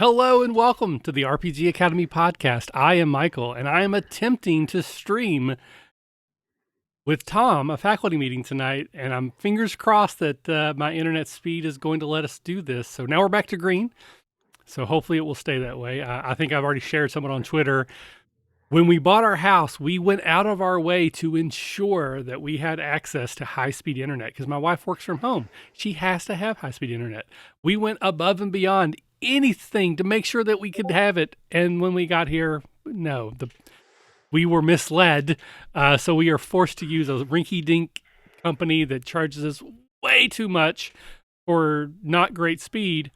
Hello and welcome to the RPG Academy podcast. I am Michael, and I am attempting to stream with Tom a faculty meeting tonight, and I'm fingers crossed that my internet speed is going to let us do this. So now we're back to green, so hopefully it will stay that way. I think I've already shared someone on Twitter. When we bought our house, we went out of our way to ensure that we had access to high-speed internet because my wife works from home. She has to have high-speed internet. We went above and beyond anything to make sure that we could have it. And when we got here, no, we were misled. So we are forced to use a rinky-dink company that charges us way too much for not great speed.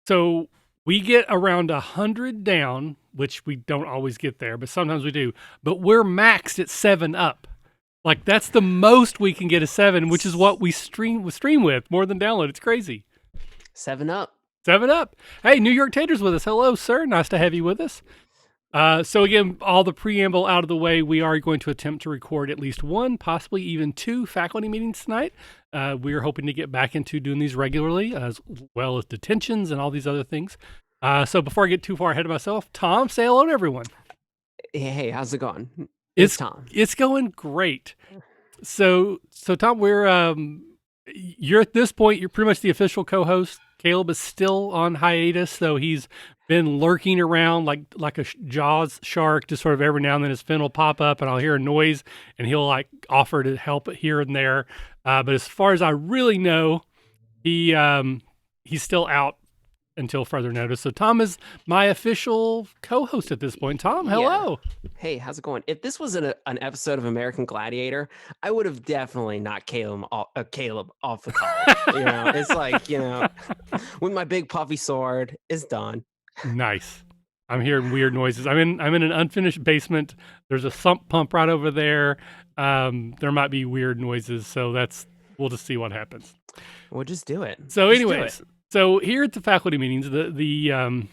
So we get around 100 down, which we don't always get there, but sometimes we do. But we're maxed at 7 up. Like that's the most we can get a 7, which is what we stream with more than download. It's crazy. 7 up. 7 up. Hey, New York Tater's with us. Hello, sir. Nice to have you with us. So again, all the preamble out of the way, we are going to attempt to record at least one, possibly even 2 faculty meetings tonight. We are hoping to get back into doing these regularly, as well as detentions and all these other things. So before I get too far ahead of myself, Tom, say hello to everyone. Hey, how's it going? It's Tom. It's going great. So Tom, you're at this point, you're pretty much the official co-host. Caleb is still on hiatus, so he's been lurking around like a Jaws shark. Just sort of every now and then his fin will pop up, and I'll hear a noise, and he'll like offer to help here and there. But as far as I really know, he's still out until further notice. So Tom is my official co-host at this point. Tom, hello. Yeah. Hey, how's it going? If this was an episode of American Gladiator, I would have definitely knocked Caleb off the call. It's like, with my big puffy sword, it's done. Nice. I'm hearing weird noises. I'm in an unfinished basement. There's a sump pump right over there. There might be weird noises, so we'll just see what happens. We'll just do it. So, anyways, so here at the faculty meetings, the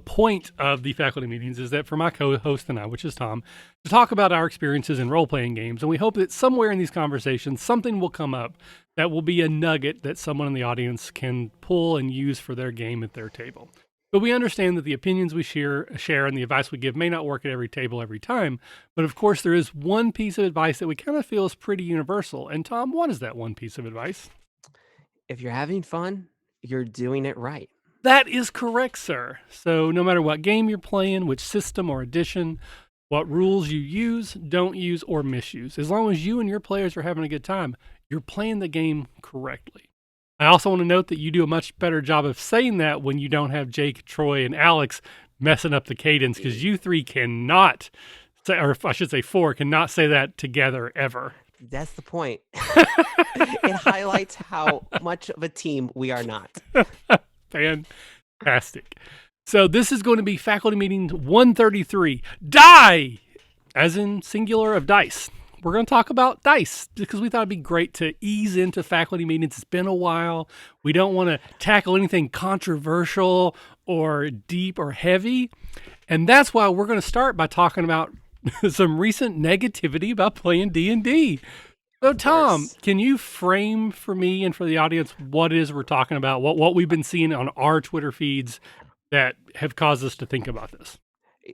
point of the faculty meetings is that for my co-host and I, which is Tom, to talk about our experiences in role-playing games, and we hope that somewhere in these conversations, something will come up that will be a nugget that someone in the audience can pull and use for their game at their table. But we understand that the opinions we share and the advice we give may not work at every table every time. But of course, there is one piece of advice that we kind of feel is pretty universal. And Tom, what is that one piece of advice? If you're having fun, you're doing it right. That is correct, sir. So no matter what game you're playing, which system or edition, what rules you use, don't use, or misuse, as long as you and your players are having a good time, you're playing the game correctly. I also want to note that you do a much better job of saying that when you don't have Jake, Troy, and Alex messing up the cadence, because you 3 cannot say, or I should say 4, cannot say that together ever. That's the point. It highlights how much of a team we are not. Fantastic. So this is going to be faculty meeting 133. Die! As in singular of dice. We're going to talk about dice because we thought it'd be great to ease into faculty meetings. It's been a while. We don't want to tackle anything controversial or deep or heavy. And that's why we're going to start by talking about some recent negativity about playing D&D. So Tom, can you frame for me and for the audience what it is we're talking about, what we've been seeing on our Twitter feeds that have caused us to think about this?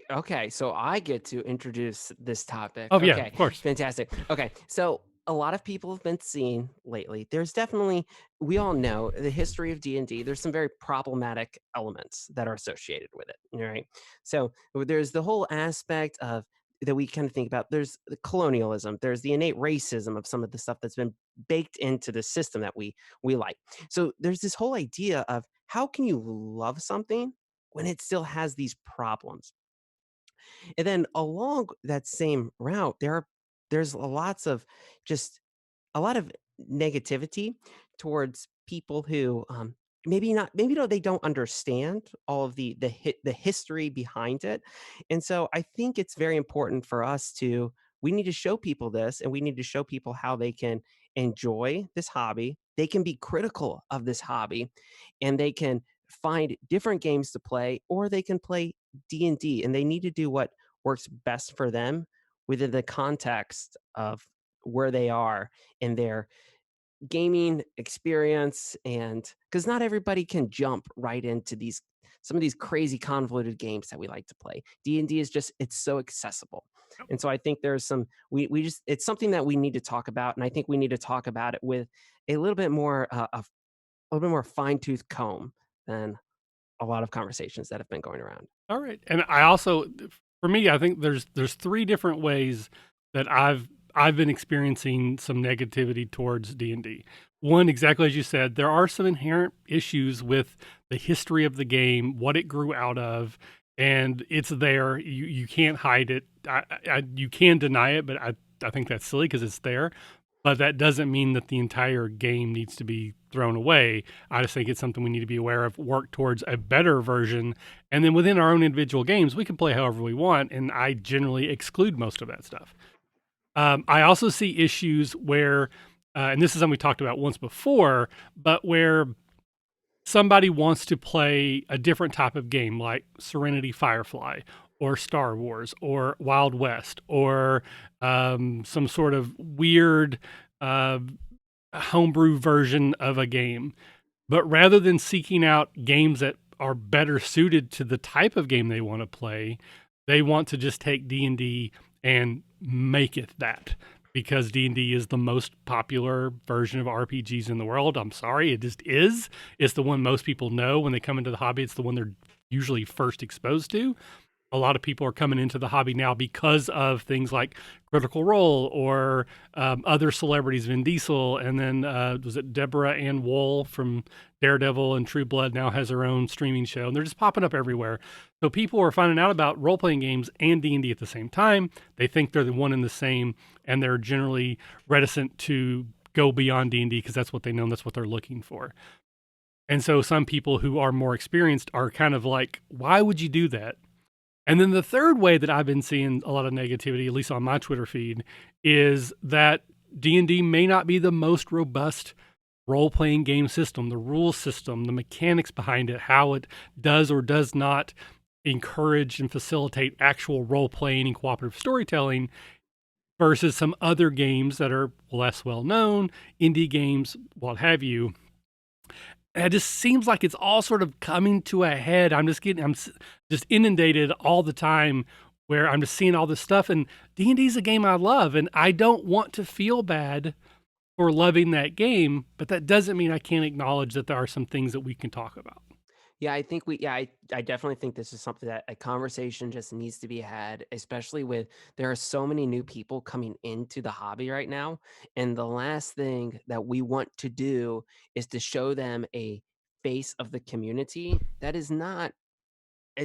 Okay, so I get to introduce this topic. Oh, okay. yeah, of course. Fantastic. Okay, so a lot of people have been seeing lately. There's definitely, we all know the history of D&D. There's some very problematic elements that are associated with it, right? So there's the whole aspect of that we kind of think about. There's the colonialism. There's the innate racism of some of the stuff that's been baked into the system that we like. So there's this whole idea of how can you love something when it still has these problems? And then along that same route, there's lots of just a lot of negativity towards people who maybe no they don't understand all of the history behind it. And so I think it's very important for us to we need to show people this, and we need to show people how they can enjoy this hobby. They can be critical of this hobby, and they can find different games to play, or they can play D&D, and they need to do what works best for them within the context of where they are in their gaming experience. And because not everybody can jump right into these some of these crazy convoluted games that we like to play. D&D is just it's so accessible. And so I think there's some we just it's something that we need to talk about, and I think we need to talk about it with a little bit more a little bit more fine-tooth comb than a lot of conversations that have been going around. All right. And I also, for me, I think there's three different ways that I've been experiencing some negativity towards D&D. One, exactly as you said, there are some inherent issues with the history of the game, what it grew out of, and it's there. You can't hide it. You can deny it, but I think that's silly because it's there. But that doesn't mean that the entire game needs to be thrown away. I just think it's something we need to be aware of, work towards a better version. And then within our own individual games, we can play however we want. And I generally exclude most of that stuff. I also see issues where, and this is something we talked about once before, but where somebody wants to play a different type of game like Serenity Firefly or Star Wars or Wild West or some sort of weird uh, homebrew version of a game. But rather than seeking out games that are better suited to the type of game they want to play, they want to just take D&D and make it that because D&D is the most popular version of RPGs in the world. I'm sorry, it just is. It's the one most people know when they come into the hobby. It's the one they're usually first exposed to. A lot of people are coming into the hobby now because of things like Critical Role or other celebrities, Vin Diesel, and then was it Deborah Ann Wool from Daredevil and True Blood now has her own streaming show, and they're just popping up everywhere. So people are finding out about role-playing games and D&D at the same time. They think they're the one and the same, and they're generally reticent to go beyond D&D because that's what they know and that's what they're looking for. And so some people who are more experienced are kind of like, why would you do that? And then the third way that I've been seeing a lot of negativity, at least on my Twitter feed, is that D&D may not be the most robust role-playing game system, the rule system, the mechanics behind it, how it does or does not encourage and facilitate actual role-playing and cooperative storytelling versus some other games that are less well-known, indie games, what have you. And it just seems like it's all sort of coming to a head. I'm just inundated all the time where I'm just seeing all this stuff. And D&D is a game I love, and I don't want to feel bad for loving that game, but that doesn't mean I can't acknowledge that there are some things that we can talk about. Yeah, I think I definitely think this is something that a conversation just needs to be had, especially with there are so many new people coming into the hobby right now. And the last thing that we want to do is to show them a face of the community that is not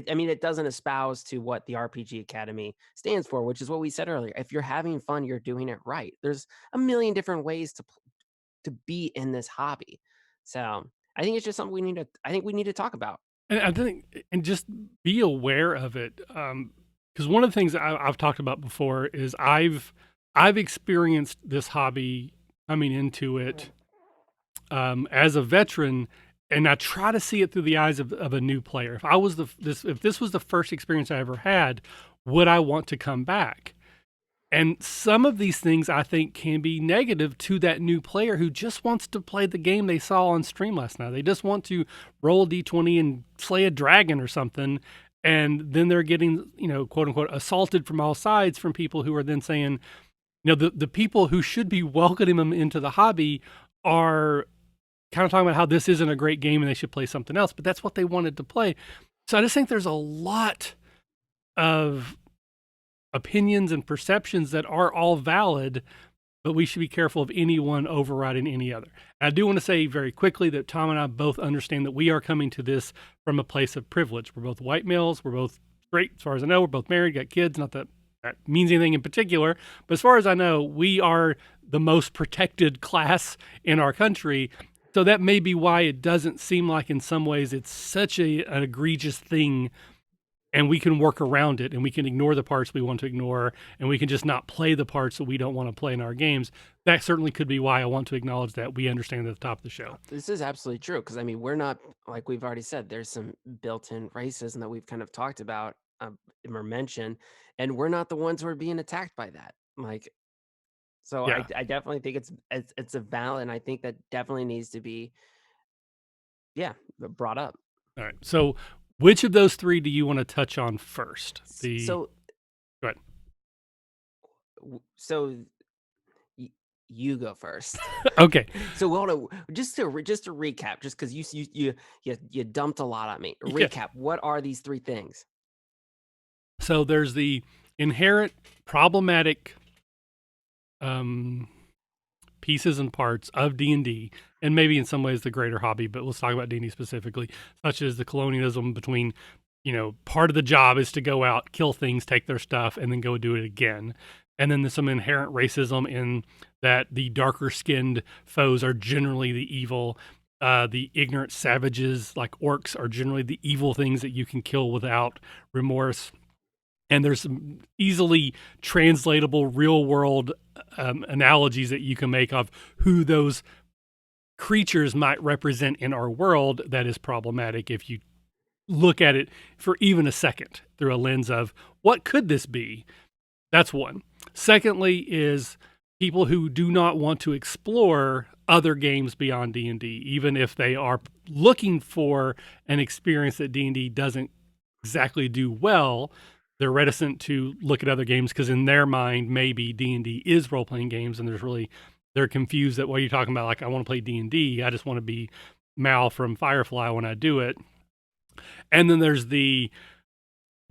I mean, it doesn't espouse to what the RPG Academy stands for, which is what we said earlier. If you're having fun, you're doing it right. There's a million different ways to be in this hobby. So I think it's just something I think we need to talk about. And I think, and just be aware of it. Because one of the things that I've talked about before is I've experienced this hobby coming into it as a veteran, and I try to see it through the eyes of a new player. If I was if this was the first experience I ever had, would I want to come back? And some of these things I think can be negative to that new player who just wants to play the game they saw on stream last night. They just want to roll a d20 and slay a dragon or something. And then they're getting, quote unquote, assaulted from all sides from people who are then saying, the people who should be welcoming them into the hobby are kind of talking about how this isn't a great game and they should play something else, but that's what they wanted to play. So I just think there's a lot of opinions and perceptions that are all valid, but we should be careful of anyone overriding any other. And I do want to say very quickly that Tom and I both understand that we are coming to this from a place of privilege. We're both white males. We're both straight, as far as I know. We're both married, got kids. Not that that means anything in particular, but as far as I know, we are the most protected class in our country. So that may be why it doesn't seem like in some ways it's such an egregious thing, and we can work around it and we can ignore the parts we want to ignore and we can just not play the parts that we don't want to play in our games. That certainly could be why I want to acknowledge that we understand at the top of the show. This is absolutely true because I mean, we're not like we've already said. There's some built-in racism that we've kind of talked about or mentioned, and we're not the ones who are being attacked by that. Like, so Yeah. I definitely think it's a valid, and I think that definitely needs to be, yeah, brought up. All right. So Which of those three do you want to touch on first? So, Go ahead. so you go first. Okay. So hold on, just to recap, just because you dumped a lot on me. Yeah. Recap. What are these three things? So there's the inherent problematic pieces and parts of D&D, and maybe in some ways the greater hobby, but let's talk about D&D specifically, such as the colonialism between, part of the job is to go out, kill things, take their stuff, and then go do it again. And then there's some inherent racism in that the darker skinned foes are generally the evil. The ignorant savages like orcs are generally the evil things that you can kill without remorse. And there's some easily translatable real world analogies that you can make of who those creatures might represent in our world that is problematic if you look at it for even a second through a lens of what could this be. That's one. Secondly is people who do not want to explore other games beyond D&D, even if they are looking for an experience that D&D doesn't exactly do well. They're reticent to look at other games because in their mind, maybe D&D is role-playing games, and they're confused that what you're talking about, like, I want to play D&D, I just want to be Mal from Firefly when I do it. And then there's the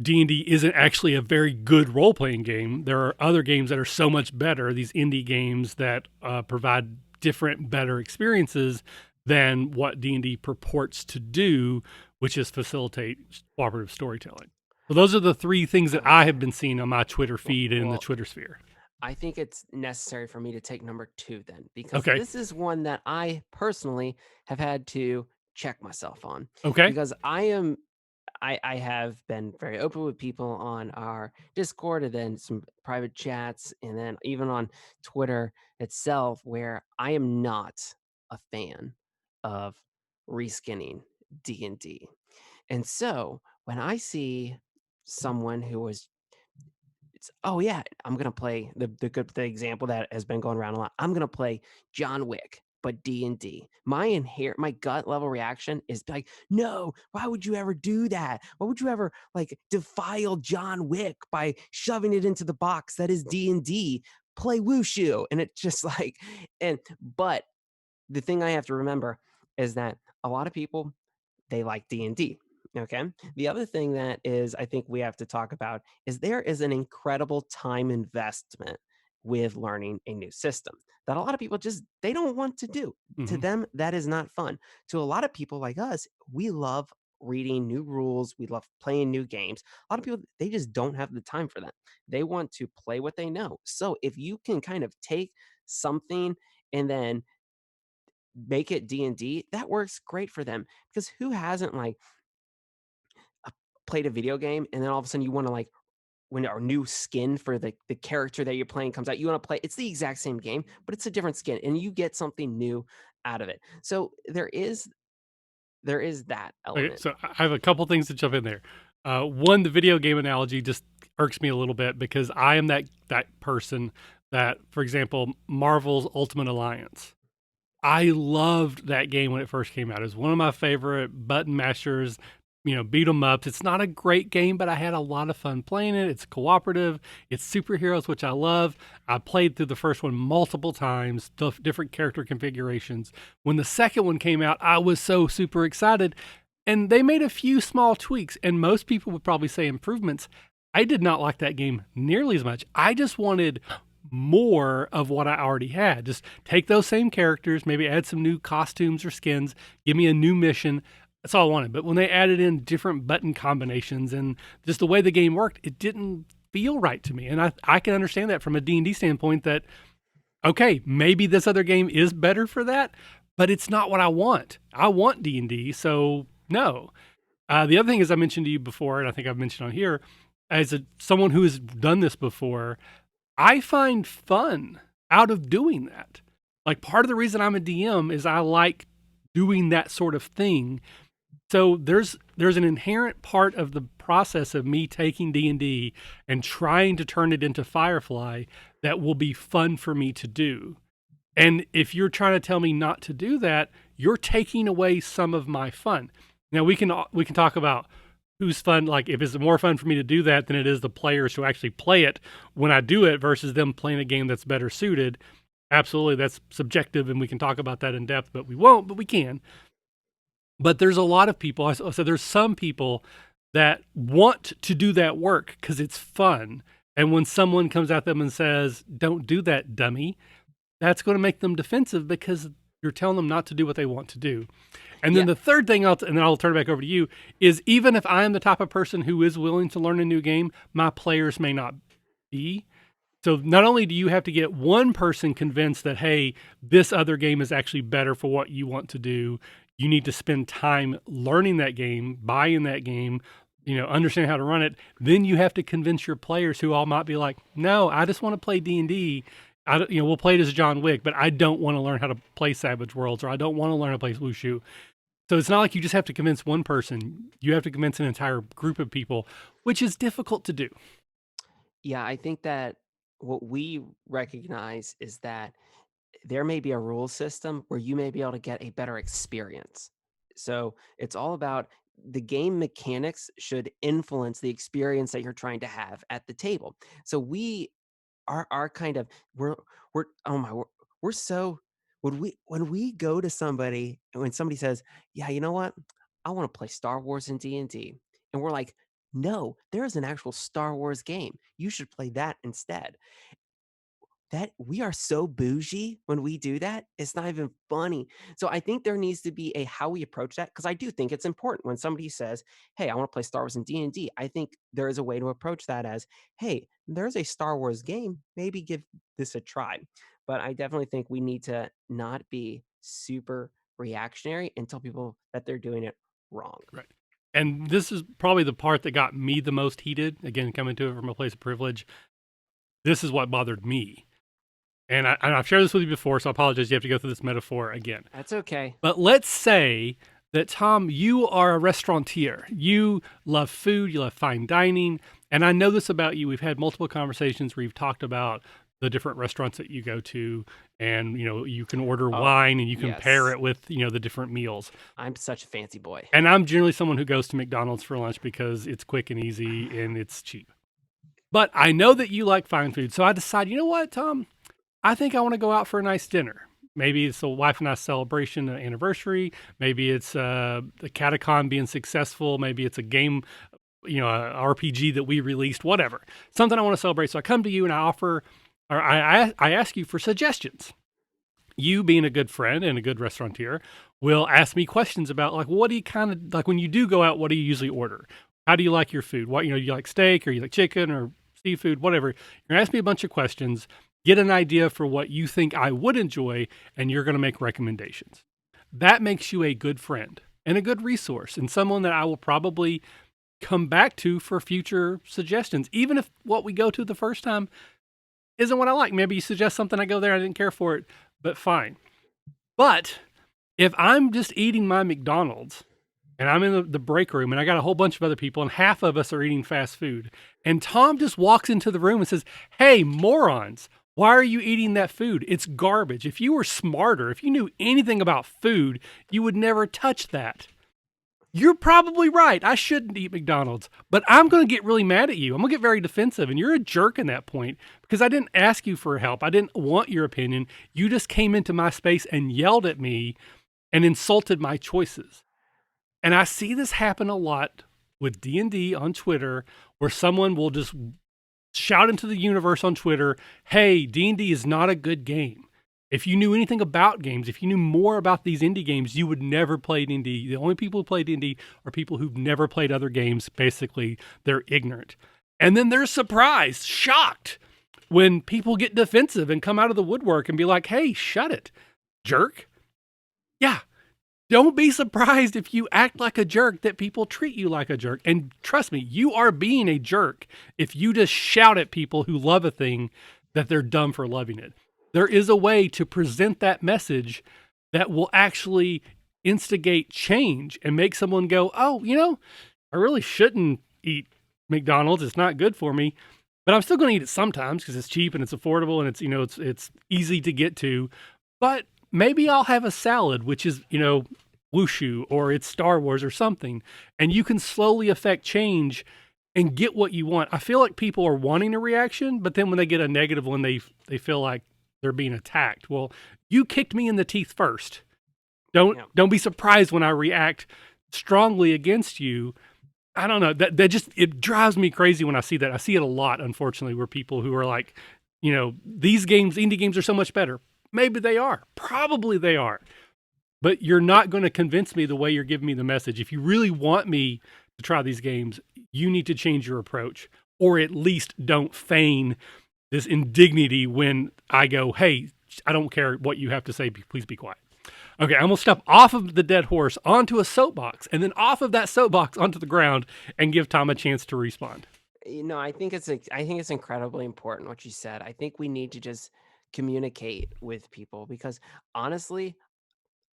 D&D isn't actually a very good role-playing game. There are other games that are so much better, these indie games that provide different, better experiences than what D&D purports to do, which is facilitate cooperative storytelling. So those are the three things that I have been seeing on my Twitter feed and in the Twitter sphere. I think it's necessary for me to take number 2 then, because Okay. this is one that I personally have had to check myself on. Okay. Because I have been very open with people on our Discord and then some private chats and then even on Twitter itself, where I am not a fan of reskinning D&D. And so when I see someone who was oh yeah, I'm gonna play the example that has been going around a lot. I'm gonna play John Wick, but D&D. My gut level reaction is like, no, why would you ever do that? Why would you ever like defile John Wick by shoving it into the box that is D&D? Play wushu. And it's just like, but the thing I have to remember is that a lot of people, they like D&D. Okay. The other thing that is, I think we have to talk about is there is an incredible time investment with learning a new system that a lot of people just they don't want to do. To them, that is not fun. To a lot of people like us, we love reading new rules. We love playing new games. A lot of people, they just don't have the time for that. They want to play what they know. So if you can kind of take something and then make it D&D, that works great for them because who hasn't like played a video game and then all of a sudden you want to like when our new skin for the character that you're playing comes out, you want to play it's the exact same game, but it's a different skin and you get something new out of it. So there is that Okay, element. so I have a couple things to jump in there. One, the video game analogy just irks me a little bit because I am that person that, for example, Marvel's Ultimate Alliance. I loved that game when it first came out. It was one of my favorite button mashers, beat 'em ups. It's not a great game, but I had a lot of fun playing it. It's cooperative. It's superheroes, which I love. I played through the first one multiple times, different character configurations. When the second one came out, I was so super excited. And they made a few small tweaks, and most people would probably say improvements. I did not like that game nearly as much. I just wanted more of what I already had. Just take those same characters, maybe add some new costumes or skins, give me a new mission. That's all I wanted. But when they added in different button combinations and just the way the game worked, it didn't feel right to me. And I can understand that from a D&D standpoint that, okay, maybe this other game is better for that, but it's not what I want. I want D&D, so no. The other thing is I mentioned to you before, and I think I've mentioned on here, as someone who has done this before, I find fun out of doing that. Like part of the reason I'm a DM is I like doing that sort of thing. So there's an inherent part of the process of me taking D&D and trying to turn it into Firefly that will be fun for me to do. And if you're trying to tell me not to do that, you're taking away some of my fun. Now we can talk about who's fun. Like if it's more fun for me to do that than it is the players who actually play it when I do it versus them playing a game that's better suited. Absolutely, that's subjective, and we can talk about that in depth, but we won't, but we can. But there's a lot of people. So there's some people that want to do that work because it's fun. And when someone comes at them and says, "Don't do that, dummy," that's going to make them defensive because you're telling them not to do what they want to do. And then Yeah. the third thing, and then I'll turn it back over to you, is even if I am the type of person who is willing to learn a new game, my players may not be. So not only do you have to get one person convinced that, hey, this other game is actually better for what you want to do, you need to spend time learning that game, buying that game, understanding how to run it. Then you have to convince your players who all might be like, no, I just want to play D&D. We'll play it as John Wick, but I don't want to learn how to play Savage Worlds, or I don't want to learn how to play Wushu. So it's not like you just have to convince one person. You have to convince an entire group of people, which is difficult to do. Yeah, I think that what we recognize is that there may be a rule system where you may be able to get a better experience. So it's all about the game mechanics should influence the experience that you're trying to have at the table. So we are kind of we're oh my we're so when we go to somebody and when somebody says, "Yeah, you know what? I want to play Star Wars and D&D." And we're like, "No, there is an actual Star Wars game. You should play that instead." That we are so bougie when we do that, it's not even funny. So I think there needs to be a how we approach that because I do think it's important when somebody says, "Hey, I want to play Star Wars and D&D." I think there is a way to approach that as, "Hey, there's a Star Wars game, maybe give this a try." But I definitely think we need to not be super reactionary and tell people that they're doing it wrong. Right. And this is probably the part that got me the most heated. Again, coming to it from a place of privilege. This is what bothered me. And I've shared this with you before, so I apologize. You have to go through this metaphor again. That's okay. But let's say that, Tom, you are a restaurateur. You love food, you love fine dining. And I know this about you. We've had multiple conversations where you've talked about the different restaurants that you go to, and you can order wine and you can pair yes. it with the different meals. I'm such a fancy boy. And I'm generally someone who goes to McDonald's for lunch because it's quick and easy and it's cheap. But I know that you like fine food, so I decide, you know what, Tom? I think I want to go out for a nice dinner. Maybe it's a wife and I celebration, an anniversary. Maybe it's the Catacon being successful. Maybe it's a game, a RPG that we released, whatever. Something I want to celebrate. So I come to you and I ask you for suggestions. You, being a good friend and a good restaurateur, will ask me questions about, like, what do you kind of like when you do go out? What do you usually order? How do you like your food? What, do you like steak or you like chicken or seafood, whatever? You're gonna ask me a bunch of questions, get an idea for what you think I would enjoy, and you're going to make recommendations. That makes you a good friend and a good resource and someone that I will probably come back to for future suggestions, even if what we go to the first time isn't what I like. Maybe you suggest something, I go there, I didn't care for it, but fine. But if I'm just eating my McDonald's and I'm in the break room and I got a whole bunch of other people and half of us are eating fast food, and Tom just walks into the room and says, "Hey, morons, why are you eating that food? It's garbage. If you were smarter, if you knew anything about food, you would never touch that." You're probably right. I shouldn't eat McDonald's, but I'm going to get really mad at you. I'm going to get very defensive, and you're a jerk in that point because I didn't ask you for help. I didn't want your opinion. You just came into my space and yelled at me and insulted my choices. And I see this happen a lot with D&D on Twitter, where someone will just shout into the universe on Twitter, "Hey, D&D is not a good game. If you knew anything about games, if you knew more about these indie games, you would never play D&D. The only people who play D&D are people who've never played other games. Basically, they're ignorant." And then they're surprised, shocked, when people get defensive and come out of the woodwork and be like, "Hey, shut it, jerk." Yeah. Don't be surprised if you act like a jerk that people treat you like a jerk. And trust me, you are being a jerk if you just shout at people who love a thing that they're dumb for loving it. There is a way to present that message that will actually instigate change and make someone go, "Oh, I really shouldn't eat McDonald's. It's not good for me, but I'm still going to eat it sometimes because it's cheap and it's affordable and it's easy to get to. But maybe I'll have a salad, which is, Wushu or it's Star Wars or something, and you can slowly affect change and get what you want. I feel like people are wanting a reaction, but then when they get a negative one, they feel like they're being attacked. Well, you kicked me in the teeth first. Yeah. Don't be surprised when I react strongly against you. I don't know. That just it drives me crazy when I see that. I see it a lot, unfortunately, where people who are like, these games, indie games are so much better. Maybe they are. Probably they are. But you're not going to convince me the way you're giving me the message. If you really want me to try these games, you need to change your approach, or at least don't feign this indignity when I go, hey, I don't care what you have to say. Please be quiet. Okay, I'm going to step off of the dead horse onto a soapbox and then off of that soapbox onto the ground and give Tom a chance to respond. I think it's incredibly important what you said. I think we need to just communicate with people because honestly,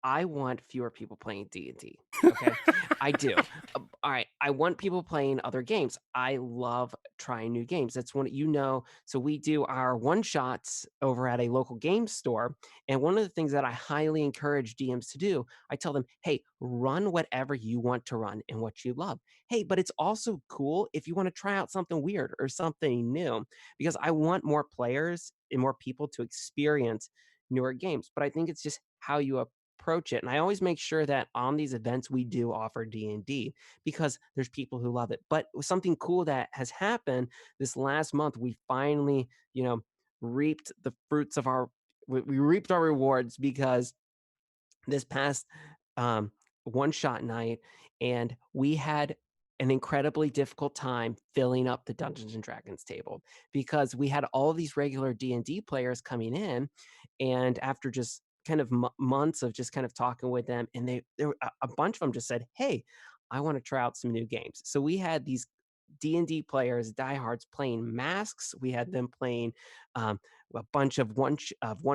I want fewer people playing D&D, okay? I do. Alright, I want people playing other games. I love trying new games. That's one so we do our one-shots over at a local game store, and one of the things that I highly encourage DMs to do, I tell them, "Hey, run whatever you want to run and what you love. Hey, but it's also cool if you wanna try out something weird or something new," because I want more players and more people to experience newer games, but I think it's just how you approach it. And I always make sure that on these events we do offer D&D because there's people who love it. But something cool that has happened this last month, we finally, reaped the fruits of we reaped our rewards because this past um, one shot night, and we had an incredibly difficult time filling up the Dungeons and Dragons table because we had all these regular D&D players coming in, and after just kind of months of just kind of talking with them, and a bunch of them just said, "Hey, I want to try out some new games." So we had these D&D players, diehards, playing Masks. We had them playing um, a bunch of one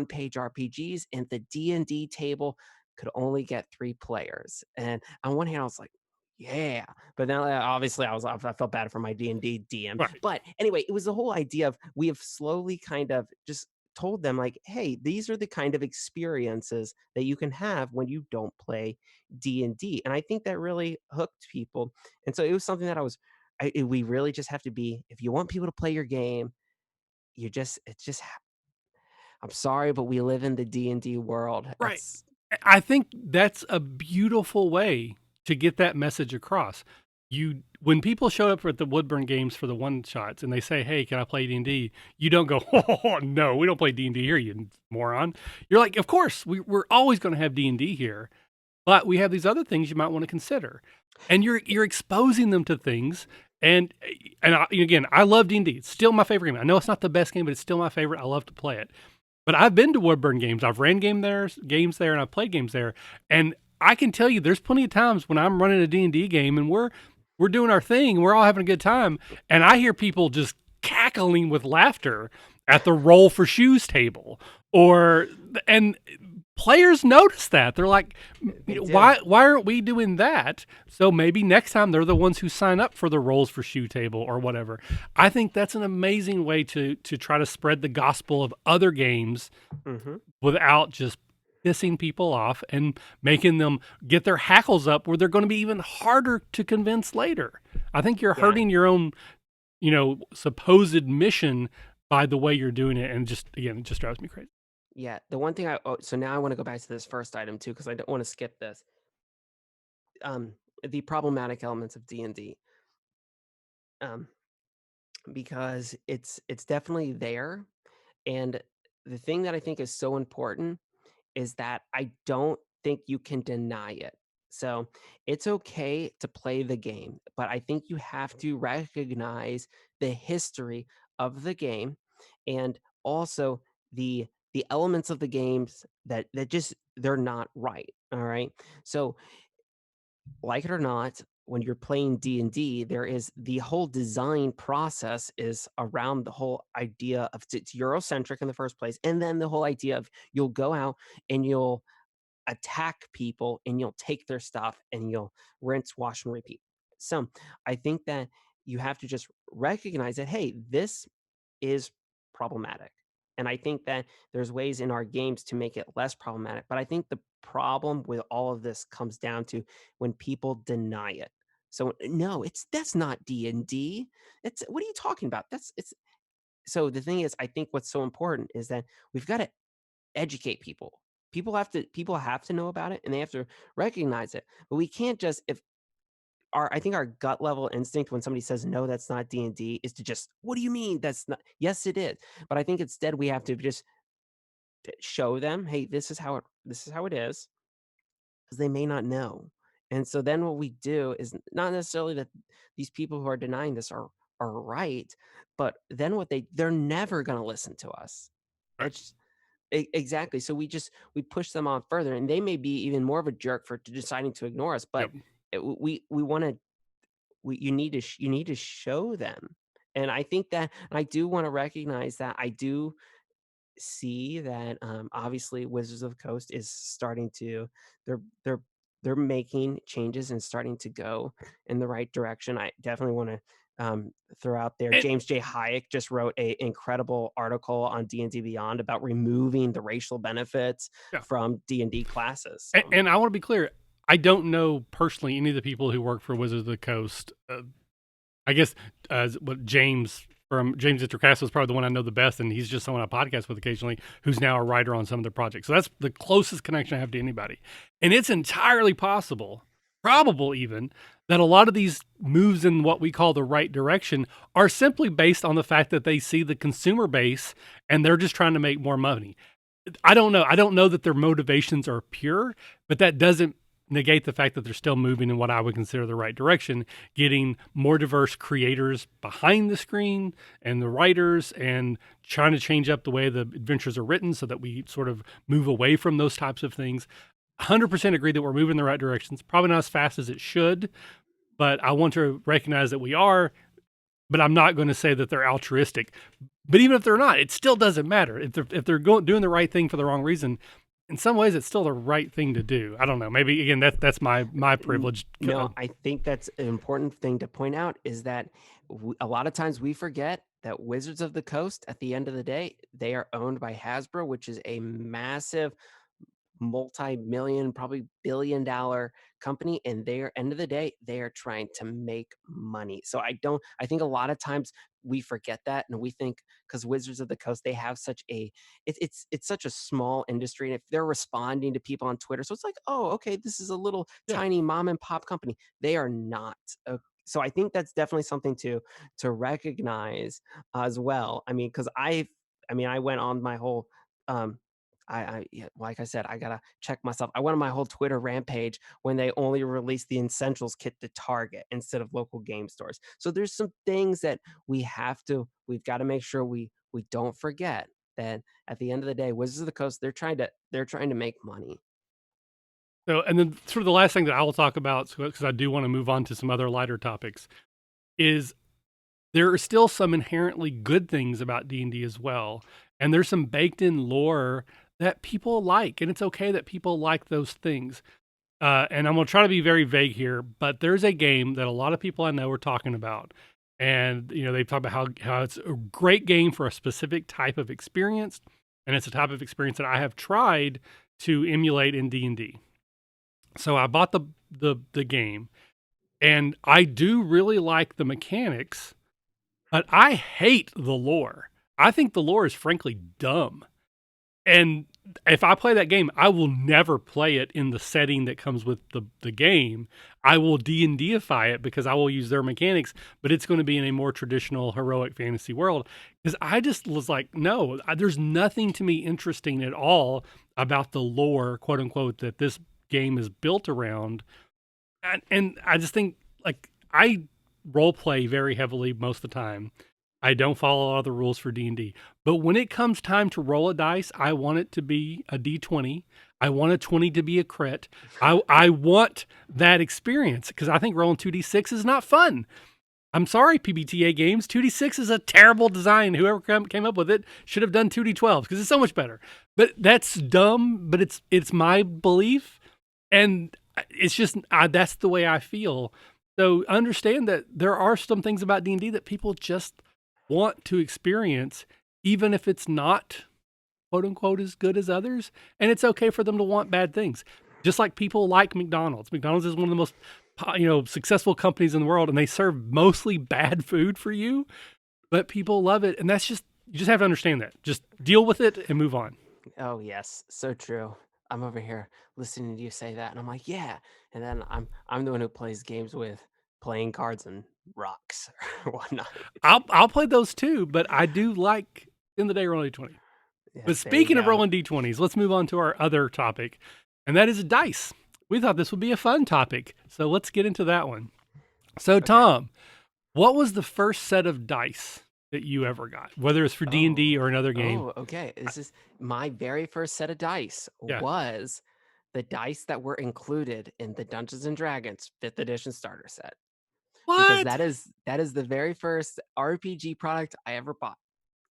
page RPGs, and the D&D table could only get 3 players, and on one hand, I was like, "Yeah," but then, obviously, I felt bad for my D&D DM, Right. but anyway, it was the whole idea of we have slowly kind of just told them, like, "Hey, these are the kind of experiences that you can have when you don't play D&D," and I think that really hooked people, and so it was something that we really just have to be if you want people to play your game, it's just I'm sorry, but we live in the D&D world. Right. That's I think that's a beautiful way to get that message across. When people show up at the Woodburn games for the one shots and they say, "Hey, can I play D&D?" You don't go, "Oh, no, we don't play D&D here, you moron." You're like, "Of course, we're always going to have D&D here, but we have these other things you might want to consider." And you're exposing them to things. Again, I love D&D. It's still my favorite game. I know it's not the best game, but it's still my favorite. I love to play it. But I've been to Woodburn games. I've ran games there, and I've played games there. And I can tell you, there's plenty of times when I'm running a D&D game and we're doing our thing, and we're all having a good time, and I hear people just cackling with laughter at the roll for shoes table, and players notice that. They're like, they do. why aren't we doing that? So maybe next time they're the ones who sign up for the rolls for shoe table or whatever. I think that's an amazing way to try to spread the gospel of other games Mhm. without just pissing people off and making them get their hackles up where they're going to be even harder to convince later. I think you're Yeah. hurting your own, supposed mission by the way you're doing it. And just, again, it just drives me crazy. Yeah, the one thing so now I wanna go back to this first item too, because I don't wanna skip this. Um, the problematic elements of D&D, um, because it's definitely there, and the thing that I think is so important is that I don't think you can deny it. So, it's okay to play the game, but I think you have to recognize the history of the game and also the elements of the games that just they're not right, all right? So, like it or not, when you're playing D&D, there is the whole design process is around the whole idea of it's Eurocentric in the first place, and then the whole idea of you'll go out and you'll attack people and you'll take their stuff and you'll rinse, wash, and repeat. So I think that you have to just recognize that, hey, this is problematic. And I think that there's ways in our games to make it less problematic. But I think the problem with all of this comes down to when people deny it. So no, that's not D&D. It's what are you talking about? That's it's so the thing is, I think what's so important is that we've got to educate people. People have to know about it and they have to recognize it. But we can't just if our I think our gut level instinct when somebody says no, that's not D&D is to just what do you mean that's not yes it is. But I think instead we have to just show them, hey, this is how it is because they may not know. And so then what we do is not necessarily that these people who are denying this are right, but then they're never going to listen to us. Right. It's exactly. So we push them on further, and they may be even more of a jerk for deciding to ignore us. But Yep. we want to you need to show them, and I think that I do want to recognize that I do see that, obviously Wizards of the Coast is starting to they're they're they're making changes and starting to go in the right direction. I definitely want to throw out there. And, James J. Hayek just wrote a incredible article on D&D Beyond about removing the racial benefits yeah. from D&D classes. And I want to be clear. I don't know personally any of the people who work for Wizards of the Coast. I guess what James Introcasto is probably the one I know the best, and he's just someone I podcast with occasionally, who's now a writer on some of their projects. So that's the closest connection I have to anybody. And it's entirely possible, probable even, that a lot of these moves in what we call the right direction are simply based on the fact that they see the consumer base and they're just trying to make more money. I don't know. I don't know that their motivations are pure, but that doesn't negate the fact that they're still moving in what I would consider the right direction, getting more diverse creators behind the screen and the writers and trying to change up the way the adventures are written so that we sort of move away from those types of things. 100% agree that we're moving in the right directions. Probably not as fast as it should, but I want to recognize that we are, but I'm not going to say that they're altruistic. But even if they're not, it still doesn't matter. If they're doing the right thing for the wrong reason, in some ways, it's still the right thing to do. I don't know. Maybe again, that's my privilege. No, I think that's an important thing to point out is that a lot of times we forget that Wizards of the Coast, at the end of the day, they are owned by Hasbro, which is a massive multi-million, probably billion-dollar company, and they're end of the day, they are trying to make money. So I think a lot of times we forget that and we think because Wizards of the Coast, they have such a it's such a small industry. And if they're responding to people on Twitter, so it's like, oh, okay, this is a little Yeah. tiny mom and pop company. They are not. So I think that's definitely something to recognize as well. I mean, because I went on my whole yeah, like I said, I gotta check myself. I went on my whole Twitter rampage when they only released the Essentials kit to Target instead of local game stores. So there's some things that we've got to make sure we don't forget that at the end of the day, Wizards of the Coast, they're trying to make money. So, and then sort of the last thing that I will talk about, because I do want to move on to some other lighter topics, is there are still some inherently good things about D&D as well. And there's some baked in lore that people like, and it's okay that people like those things. And I'm going to try to be very vague here, but there's a game that a lot of people I know are talking about. And, they talk about how it's a great game for a specific type of experience. And it's a type of experience that I have tried to emulate in D&D. So I bought the game, and I do really like the mechanics, but I hate the lore. I think the lore is frankly dumb. And if I play that game, I will never play it in the setting that comes with the game. I will D&Dify it because I will use their mechanics, but it's going to be in a more traditional heroic fantasy world. Because I just was like, no, there's nothing to me interesting at all about the lore, quote unquote, that this game is built around. And I just think, like, I role play very heavily most of the time. I don't follow a lot of the rules for D&D. But when it comes time to roll a dice, I want it to be a D20. I want a 20 to be a crit. I want that experience because I think rolling 2d6 is not fun. I'm sorry, PBTA games. 2d6 is a terrible design. Whoever came up with it should have done 2d12 because it's so much better. But that's dumb, but it's my belief. And it's just, that's the way I feel. So understand that there are some things about D&D that people just want to experience, even if it's not quote unquote as good as others, and it's okay for them to want bad things. Just like people like McDonald's. McDonald's is one of the most successful companies in the world, and they serve mostly bad food for you, but people love it, and that's just you just have to understand that. Just deal with it and move on. Oh yes, so true. I'm over here listening to you say that, and I'm like, yeah. And then I'm the one who plays games with playing cards and rocks or whatnot. I'll play those too, but I do like in the day rolling d20. Yeah, But there you speaking of go. rolling d20s, let's move on to our other topic, and that is dice. We thought this would be a fun topic, so let's get into that one. So, Okay. Tom, what was the first set of dice that you ever got, whether it's for D&D Oh, or another game? okay. This is my very first set of dice Yeah. was the dice that were included in the Dungeons and Dragons 5th edition starter set because What? that is the very first RPG product I ever bought.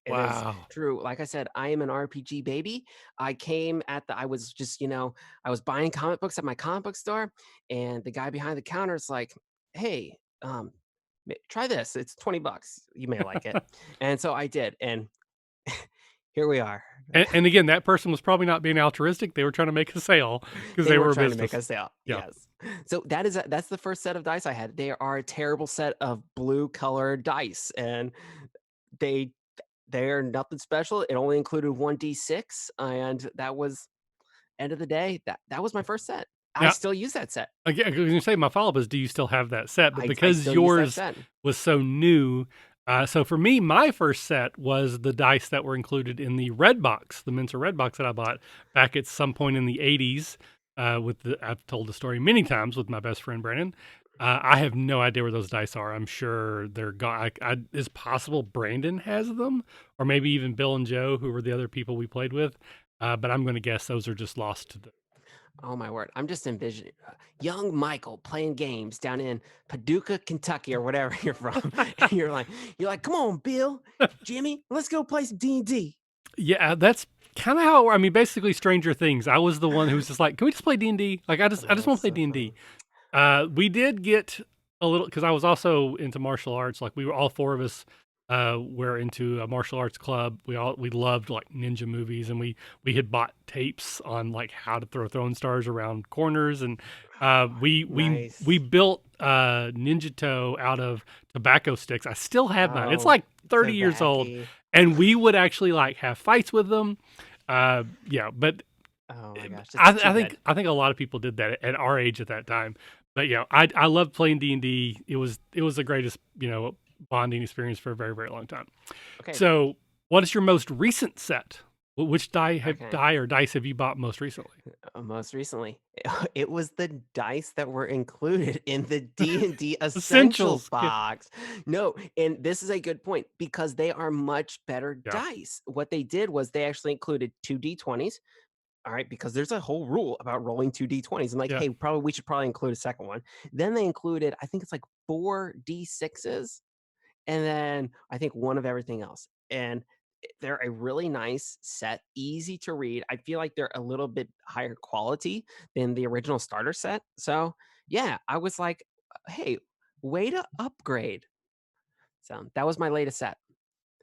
It is Wow. true. Like I said, I am an RPG baby. I was just, I was buying comic books at my comic book store, and the guy behind the counter is like, "Hey, try this. It's $20. You may like it." And so I did, and here we are. And again, that person was probably not being altruistic. They were trying to make a sale because They they were were a trying to make business. us sale. Yeah. Yes. So that's the first set of dice I had. They are a terrible set of blue colored dice, and they they're nothing special. It only included 1d6, and that was end of the day, that was my first set. I Now, still use that set. again, I was going to say my follow up is, do you still have that set? But I because still use that yours set. was so new, so for me, my first set was the dice that were included in the red box, the Mensa red box that I bought back at some point in the '80s. I've told the story many times with my best friend Brandon. I have no idea where those dice are. I'm sure they're gone. It's possible Brandon has them, or maybe even Bill and Joe, who were the other people we played with. But I'm going to guess those are just lost to the. Oh my word. I'm just envisioning young Michael playing games down in Paducah, Kentucky, or whatever you're from. And you're like, come on, Bill, Jimmy, let's go play some D&D. Yeah, that's kind of how. I mean, basically, Stranger Things. I was the one who was just like, "Can we just play D&D? Like, I Oh, just want that's to play so D&D." funny. We did get a little because I was also into martial arts. Like, we were all four of us. Were into a martial arts club. We loved like ninja movies, and we had bought tapes on like how to throw throwing stars around corners, and we Nice. built Ninja Toe out of tobacco sticks. I still have mine. It's Oh, like 30 years old, tobacco. and we would actually like have fights with them. Yeah, but Oh my gosh, that's too good. I think a lot of people did that at our age at that time. But yeah, I loved playing D&D. It was the greatest bonding experience for a very very long time. Okay, So, what is your most recent set? Which okay. die or dice have you bought most recently? Most recently, it was the dice that were included in the D&D Essentials Essentials. box. No, and this is a good point because they are much better Yeah, dice. What they did was they actually included 2 D20s, all right, because there's a whole rule about rolling 2 D20s. I'm like, yeah. "Hey, probably we should probably include a second one." Then they included, I think it's like 4 D6s, and then I think one of everything else. And they're a really nice set, easy to read. I feel like they're a little bit higher quality than the original starter set. So, yeah, I was like, hey, way to upgrade. So, that was my latest set.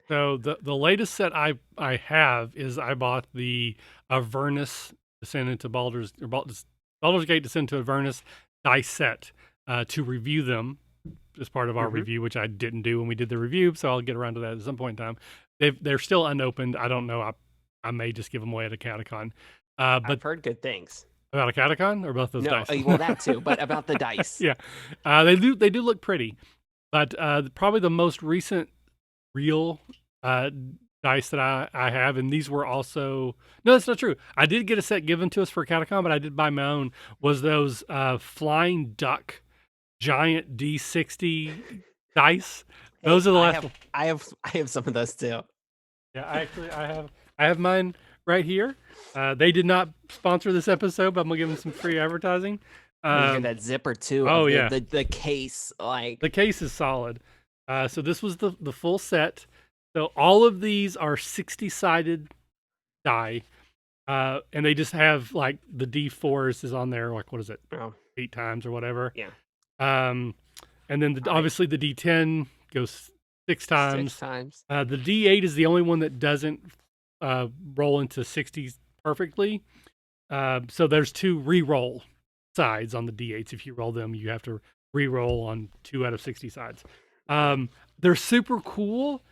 So the latest set I have is I bought the Avernus Descent into Baldur's Gate Descent to Avernus dice set to review them as part of our Hmm. review, which I didn't do when we did the review. So I'll get around to that at some point in time. They're still unopened. I don't know. I may just give them away at a catacon. But I've heard good things. about a catacon or both those No, dice? well, that too, but about the dice. Yeah, they do look pretty, but probably the most recent real uh, dice that I have, and these were also no, that's not true. I did get a set given to us for Catacomb, but I did buy my own. Was those flying duck giant D60 dice? Hey, Those are the last one. I have some of those too. Yeah, I have mine right here. They did not sponsor this episode, but I'm gonna give them some free advertising. Oh, you hear Um, that zipper too oh of yeah, the case, the like case is solid. So this was the full set. So all of these are 60 sided die, and they just have like the D4s is on there. Like what is it, oh, 8 times or whatever. yeah, Um, and then I obviously the D10 goes 6 6 times. times. The D8 is the only one that doesn't. roll into 60s perfectly. So there's two re-roll sides on the d8s. If you roll them, you have to re-roll on 2 out of 60 sides. They're super cool,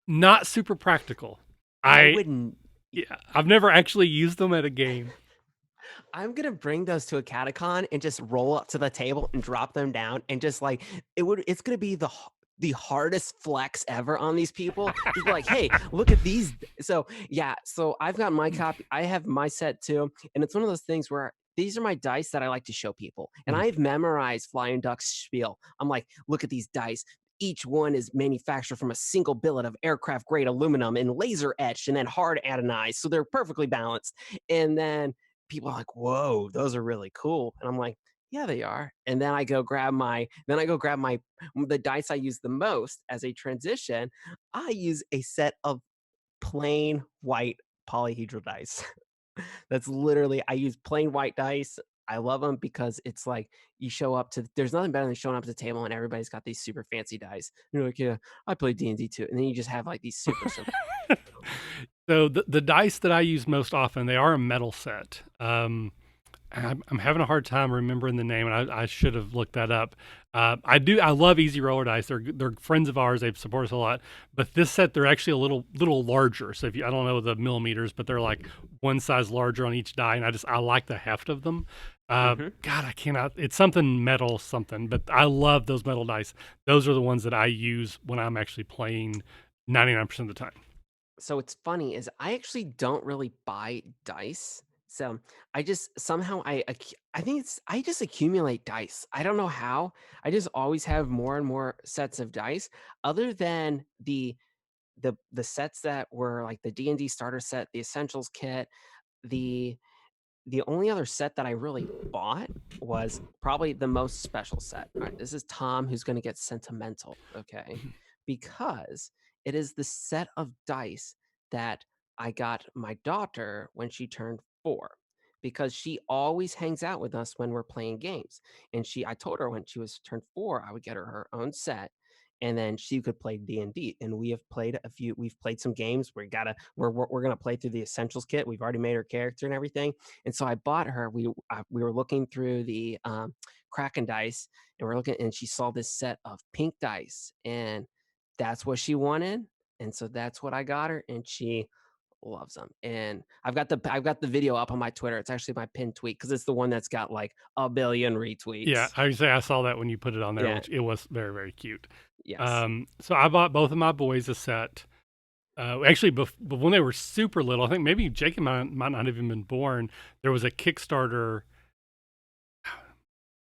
not super practical. I I wouldn't. Yeah, I've never actually used them at a game. I'm gonna bring those to a catacon and just roll up to the table and drop them down and just like it's gonna be the hardest flex ever on these people. Just be like, hey, look at these. So yeah, so I've got my copy. I have my set too, and it's one of those things where these are my dice that I like to show people, and I've memorized Flying Duck's spiel. I'm like, look at these dice. Each one is manufactured from a single billet of aircraft grade aluminum and laser etched and then hard anodized, so they're perfectly balanced. And then people are like, whoa, those are really cool. And I'm like, yeah, they are. And then I go grab the dice I use the most as a transition. I use a set of plain white polyhedral dice. That's literally, I use plain white dice. I love them because it's like you show up to, there's nothing better than showing up to the table and everybody's got these super fancy dice. And you're like, yeah, I play D&D too. And then you just have like these super simple. So the dice that I use most often, they are a metal set. I'm having a hard time remembering the name, and I should have looked that up. I love Easy Roller Dice. They're friends of ours. They support us a lot. But this set, they're actually a little larger. So if you, I don't know the millimeters, but they're like one size larger on each die, and I like the heft of them. God, I cannot. It's something metal something, but I love those metal dice. Those are the ones that I use when I'm actually playing 99% of the time. So it's funny is I actually don't really buy dice. So I just somehow I think it's I just accumulate dice. I don't know how. I just always have more and more sets of dice other than the sets that were like the D&D starter set, the essentials kit, the the only other set that I really bought was probably the most special set. All right, this is Tom who's going to get sentimental, okay? Because it is the set of dice that I got my daughter when she turned 4 because she always hangs out with us when we're playing games. And I told her when she was turned 4, I would get her own set and then she could play D&D. And we've played some games. We're going to play through the essentials kit. We've already made her character and everything, and so I bought her. We were looking through the Kraken dice, and we're looking, and she saw this set of pink dice, and that's what she wanted, and so that's what I got her, and she loves them. And I've got the video up on my Twitter. It's actually my pinned tweet because it's the one that's got like a billion Yeah, retweets. I would say I saw that when you put it on there, Yeah. which it was very, very cute. Yes. So I bought both of my boys a set. Actually, but when they were super little, I think maybe Jacob might not have even been born. There was a Kickstarter. I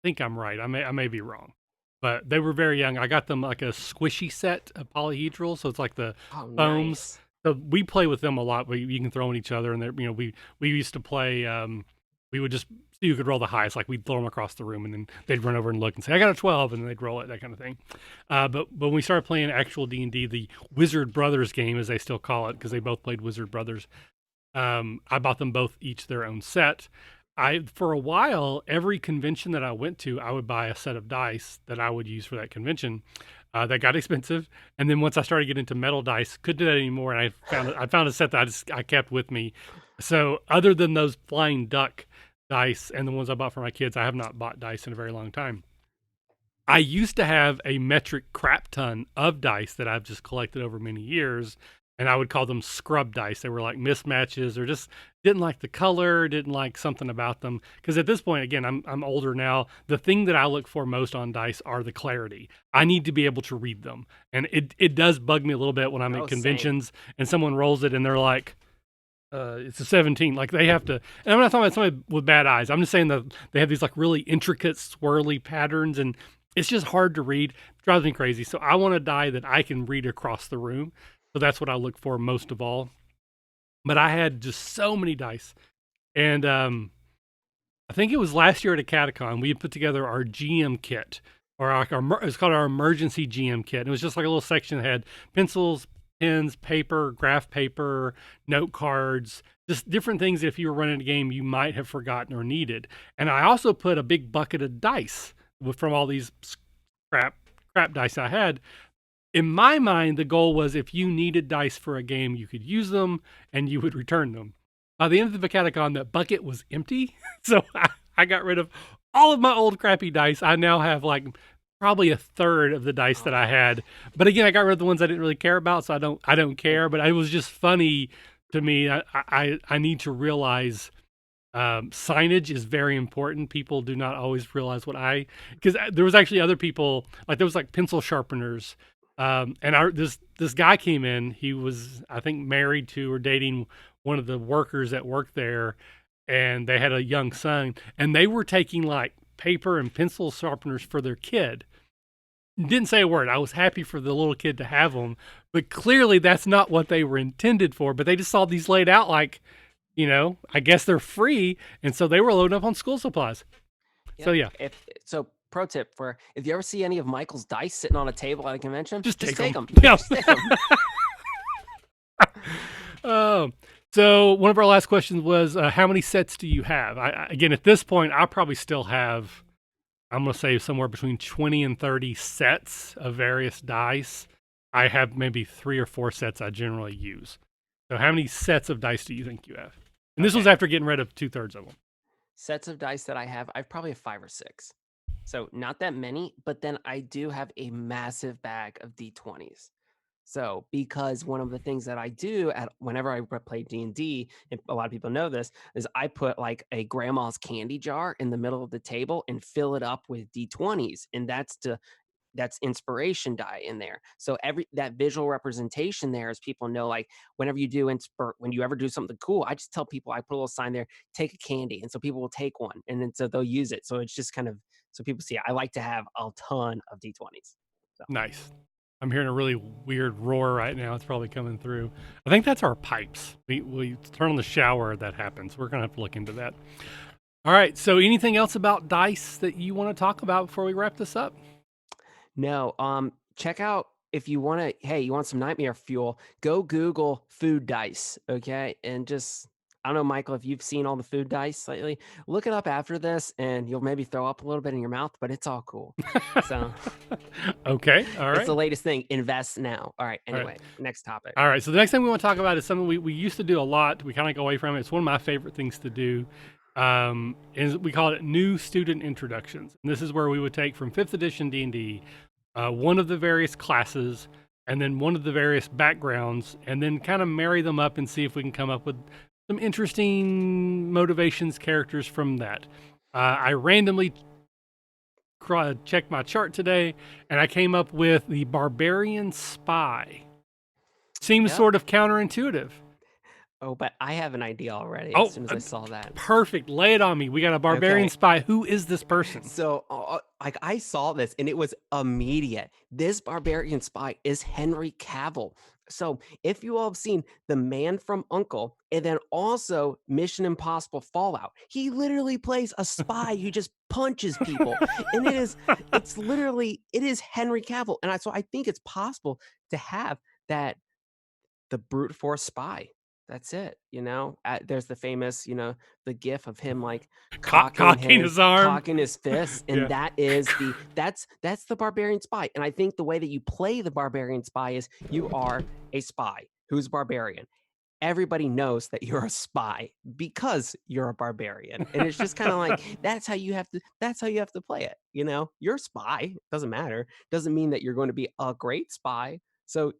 think I'm right. I may be wrong, but they were very young. I got them like a squishy set of polyhedral, so it's like the Oh, foams. nice. So we play with them a lot. You can throw in each other, and we used to play. We would just so you could roll the highest. Like we'd throw them across the room, and then they'd run over and look and say, "I got a 12," and then they'd roll it, that kind of thing. But when we started playing actual D&D, the Wizard Brothers game, as they still call it, because they both played Wizard Brothers, I bought them both each their own set. For a while, every convention that I went to, I would buy a set of dice that I would use for that convention. That got expensive, and then once I started getting into metal dice, couldn't do that anymore. And I found a set that I kept with me. So other than those flying duck dice and the ones I bought for my kids, I have not bought dice in a very long time. I used to have a metric crap ton of dice that I've just collected over many years, and I would call them scrub dice. They were like mismatches or just didn't like the color, didn't like something about them. Because at this point, again, I'm older now. The thing that I look for most on dice are the clarity. I need to be able to read them, and it does bug me a little bit when I'm at Oh, same. conventions and someone rolls it and they're like, it's a 17. Like they have to, and I'm not talking about somebody with bad eyes. I'm just saying that they have these like really intricate swirly patterns, and it's just hard to read. It drives me crazy. So I want a die that I can read across the room. So that's what I look for most of all. But I had just so many dice, and I think it was last year at a Catacon we had put together our GM kit, or it's called our emergency GM kit. And it was just like a little section that had pencils, pens, paper, graph paper, note cards, just different things that if you were running a game you might have forgotten or needed. And I also put a big bucket of dice from all these crap dice I had. in my mind, the goal was if you needed dice for a game, you could use them and you would return them. By the end of the Mechanicon, that bucket was empty. So I got rid of all of my old crappy dice. I now have like probably a third of the dice that I Oh, had. But again, I got rid of the ones I didn't really care about, so I don't care. But it was just funny to me. I need to realize signage is very important. People do not always realize because there was actually other people, like there was like pencil sharpeners. And this guy came in. He was, I think, married to or dating one of the workers that worked there, and they had a young son, and they were taking like paper and pencil sharpeners for their kid. Didn't say a word. I was happy for the little kid to have them, but clearly that's not what they were intended for. But they just saw these laid out like, I guess they're free, and so they were loading up on school supplies. So yep. yeah, Pro tip for if you ever see any of Michael's dice sitting on a table at a convention, just just take take them. them. Yeah. Just take them. So one of our last questions was, how many sets do you have? Again, at this point, I probably still have, I'm going to say somewhere between 20 and 30 sets of various dice. I have maybe 3 or 4 sets I generally use. So how many sets of dice do you think you have? And this was Okay. after getting rid of 2/3 of them. Sets of dice that I probably have 5 or 6. So not that many, but then I do have a massive bag of D20s. So because one of the things that I do at whenever I play D&D, and a lot of people know this, is I put like a grandma's candy jar in the middle of the table and fill it up with D20s, and that's inspiration die in there. So every that visual representation there is people know, like whenever you do when you ever do something cool, I just tell people, I put a little sign there, take a candy, and so people will take one, and then so they'll use it. So it's just kind of so people see it. I like to have a ton of D20s. So Nice. I'm hearing a really weird roar right now. It's probably coming through. I think that's our pipes. We turn on the shower, that happens. We're going to have to look into that. All right. So anything else about dice that you want to talk about before we wrap this up? no, check out if you want to. Hey, you want some nightmare fuel? Go Google food dice, okay? And just I don't know, Michael, if you've seen all the food dice lately, look it up after this, and you'll maybe throw up a little bit in your mouth, but it's all cool. So Okay. All it's right. the latest thing. Invest now. All right. All right. Anyway, next topic. All right. So the next thing we want to talk about is something we used to do a lot. We kind of go away from it. It's one of my favorite things to do. Is we call it new student introductions. And this is where we would take from 5th edition D&D one of the various classes and then one of the various backgrounds and then kind of marry them up and see if we can come up with some interesting motivations, characters from that. I randomly checked my chart today and I came up with the Barbarian Spy. Seems Yep. sort of counterintuitive. Oh, but I have an idea already Oh, as soon as I saw that. Perfect. Lay it on me. We got a Barbarian Okay. Spy. Who is this person? So, like, I saw this and it was immediate. This barbarian spy is Henry Cavill. So, if you all have seen The Man from Uncle and then also Mission Impossible Fallout, he literally plays a spy who just punches people. And it is Henry Cavill. And so I think it's possible to have that the brute force spy. That's it. There's the famous, the gif of him like Cocking his arm. cocking his fist, and Yeah. that's the barbarian spy. And I think the way that you play the barbarian spy is you are a spy who's barbarian. Everybody knows that you're a spy because you're a barbarian, and it's just kind of like that's how you have to play it. You're a spy. Doesn't matter. Doesn't mean that you're going to be a great spy. So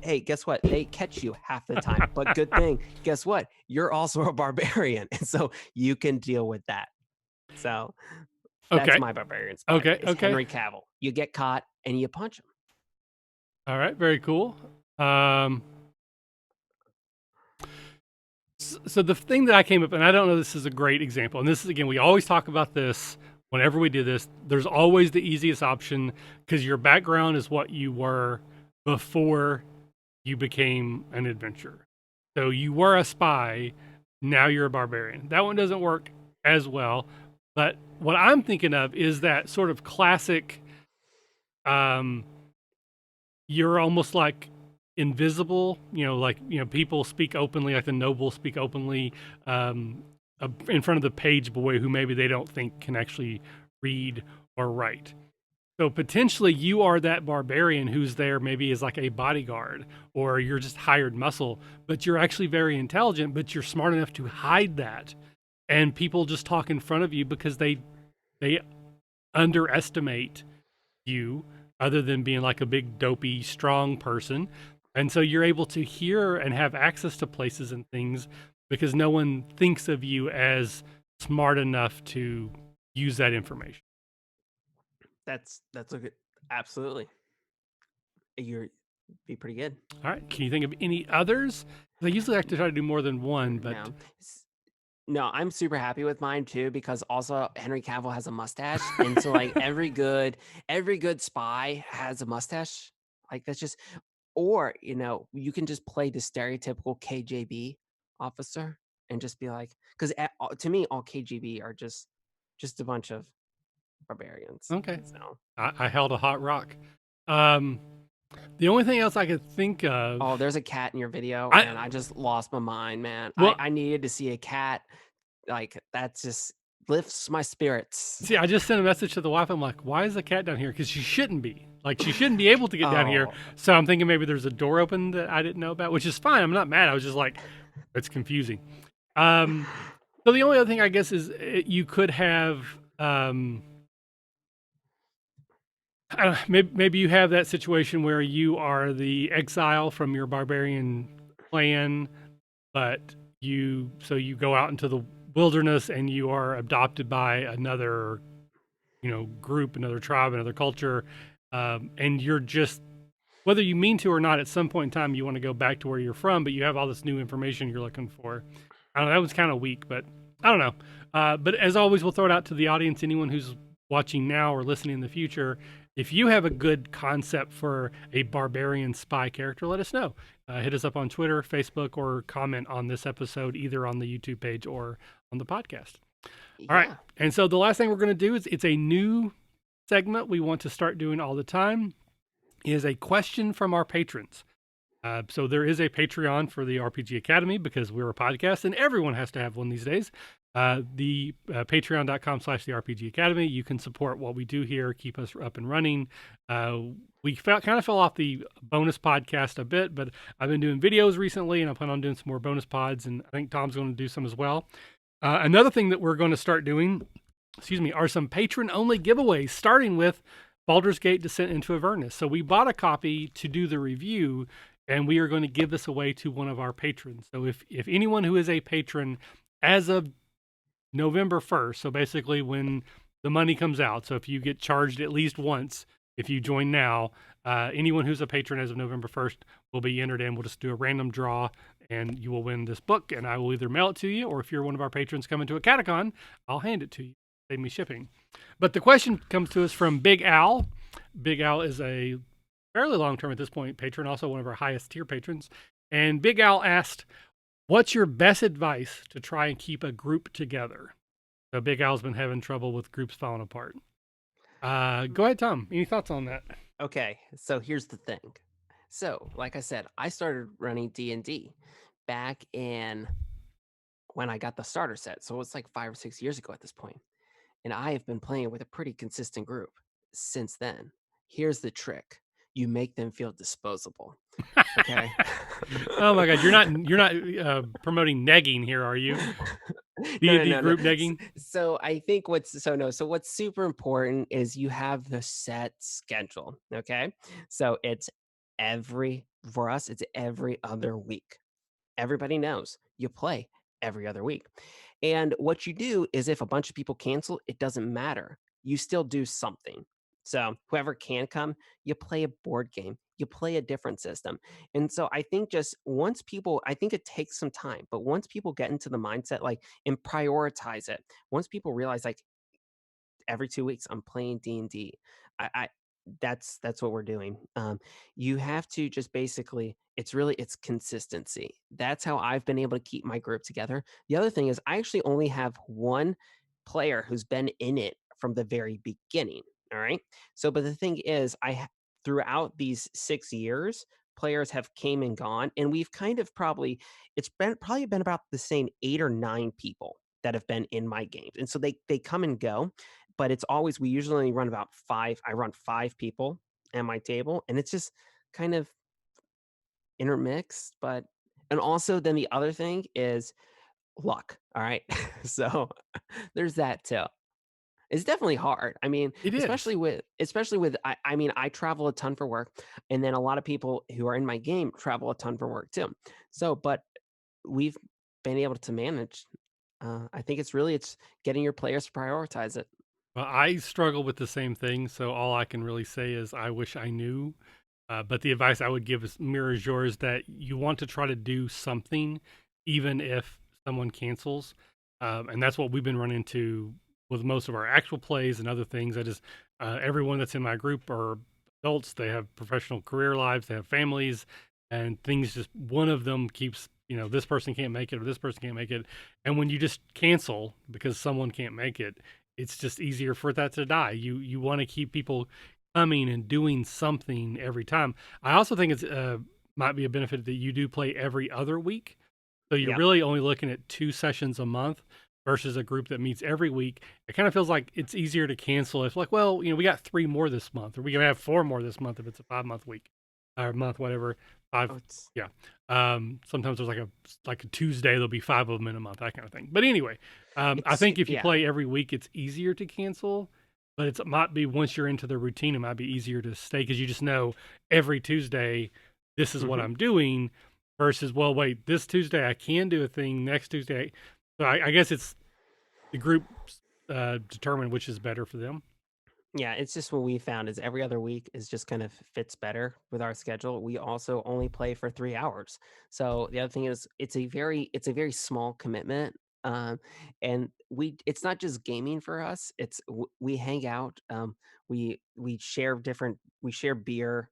hey, guess what? They catch you half the time. But good thing, guess what? You're also a barbarian. And so you can deal with that. So that's Okay. my barbarian spy. Okay. It's Okay. Henry Cavill. You get caught and you punch him. All right. Very cool. So the thing that I came up, and I don't know, this is a great example. And this is, again, we always talk about this whenever we do this. There's always the easiest option because your background is what you were before you became an adventurer. So you were a spy, now you're a barbarian. That one doesn't work as well. But what I'm thinking of is that sort of classic, you're almost like invisible, people speak openly, like the nobles speak openly in front of the page boy who maybe they don't think can actually read or write. So potentially you are that barbarian who's there maybe as like a bodyguard, or you're just hired muscle, but you're actually very intelligent, but you're smart enough to hide that. And people just talk in front of you because they underestimate you, other than being like a big dopey strong person. And so you're able to hear and have access to places and things because no one thinks of you as smart enough to use that information. That's a good, absolutely. You're be pretty good. All right. Can you think of any others? I usually like to try to do more than one, but No. No, I'm super happy with mine too because also Henry Cavill has a mustache, and so like every good spy has a mustache. Like that's just, or you can just play the stereotypical KGB officer and just be like, because to me all KGB are just a bunch of barbarians. okay. So I held a hot rock. Um, the only thing else I could think of, oh, there's a cat in your video, I and I just lost my mind, man. I well, I needed to see a cat. Like that just lifts my spirits. see, I just sent a message to the wife. I'm like, why is the cat down here? Because she shouldn't be. Like, she shouldn't be able to get down here. Oh, So I'm thinking maybe there's a door open that I didn't know about, which is fine. I'm not mad. I was just like, it's confusing. Um, so the only other thing I guess is you could have, maybe you have that situation where you are the exile from your barbarian clan, but you go out into the wilderness and you are adopted by another group, another tribe, another culture, and you're just, whether you mean to or not, at some point in time you want to go back to where you're from, but you have all this new information you're looking for. I don't know, that was kind of weak, but I don't know. But as always, we'll throw it out to the audience, anyone who's watching now or listening in the future. If you have a good concept for a barbarian spy character, let us know. Hit us up on Twitter, Facebook, or comment on this episode, either on the YouTube page or on the podcast. All right. yeah. And so the last thing we're going to do is, it's a new segment we want to start doing all the time, is a question from our patrons. So there is a Patreon for the RPG Academy because we're a podcast and everyone has to have one these days. The patreon.com/the RPG Academy. You can support what we do here, keep us up and running. We kind of fell off the bonus podcast a bit, but I've been doing videos recently and I plan on doing some more bonus pods, and I think Tom's going to do some as well. Another thing that we're going to start doing, are some patron-only giveaways, starting with Baldur's Gate Descent into Avernus. So we bought a copy to do the review, and we are going to give this away to one of our patrons. So if anyone who is a patron as of November 1st, so basically when the money comes out, so if you get charged at least once, if you join now, anyone who's a patron as of November 1st will be entered in. We'll just do a random draw, and you will win this book, and I will either mail it to you, or if you're one of our patrons coming to a catacon, I'll hand it to you. Save me shipping. But the question comes to us from Big Al. Big Al is a fairly long-term at this point patron, also one of our highest tier patrons. And Big Al asked, what's your best advice to try and keep a group together? So Big Al's been having trouble with groups falling apart. Go ahead, Tom. Any thoughts on that? Okay, so here's the thing. So, like I said, I started running D&D back in when I got the starter set. So it's like 5 or 6 years ago at this point. And I have been playing with a pretty consistent group since then. Here's the trick. You make them feel disposable. Okay? Oh my God, you're not promoting negging here, are you? No, no, D&D no, no. group negging? So I think what's super important is you have the set schedule. Okay. So for us, it's every other week. Everybody knows you play every other week. And what you do is if a bunch of people cancel, it doesn't matter. You still do something. So whoever can come, you play a board game, you play a different system. And so I think just once people, I think it takes some time, but once people get into the mindset, like, and prioritize it, once people realize like every 2 weeks I'm playing D&D. I that's what we're doing. You have to just basically, it's consistency. That's how I've been able to keep my group together. The other thing is I actually only have one player who's been in it from the very beginning. All right. So, but the thing is, throughout these 6 years, players have came and gone, and we've kind of it's been probably been about the same 8 or 9 people that have been in my games, and so they come and go, but it's always we usually only run about 5. I run 5 people at my table, and it's just kind of intermixed, but and also then the other thing is luck, all right? So, there's that too. It's definitely hard. I mean, It is. especially with I mean, I travel a ton for work, and then a lot of people who are in my game travel a ton for work too. So, but we've been able to manage. I think it's getting your players to prioritize it. Well, I struggle with the same thing, so all I can really say is I wish I knew. But the advice I would give is mirrors yours, that you want to try to do something, even if someone cancels. And that's what we've been running into with most of our actual plays and other things. Everyone that's in my group are adults. They have professional career lives, they have families, and things just, one of them keeps, this person can't make it or this person can't make it. And when you just cancel because someone can't make it, it's just easier for that to die. You want to keep people coming and doing something every time. I also think it's might be a benefit that you do play every other week. So you're Yep. really only looking at 2 sessions a month versus a group that meets every week. It kind of feels like it's easier to cancel if, like, well, we got 3 more this month, or we can have 4 more this month if it's a 5 month week or month, whatever. Oh, 5, it's yeah. Sometimes there's like a Tuesday, there'll be 5 of them in a month, that kind of thing. But anyway, I it's think if you yeah. play every week, it's easier to cancel. But it might be, once you're into the routine, it might be easier to stay because you just know every Tuesday, this is what Mhm. I'm doing. Versus, well, wait, this Tuesday I can do a thing. Next Tuesday, so I guess it's the groups determine which is better for them. Yeah, it's just what we found is every other week is just kind of fits better with our schedule. We also only play for 3 hours. So the other thing is it's a very small commitment. And it's not just gaming for us. We hang out. We share beer.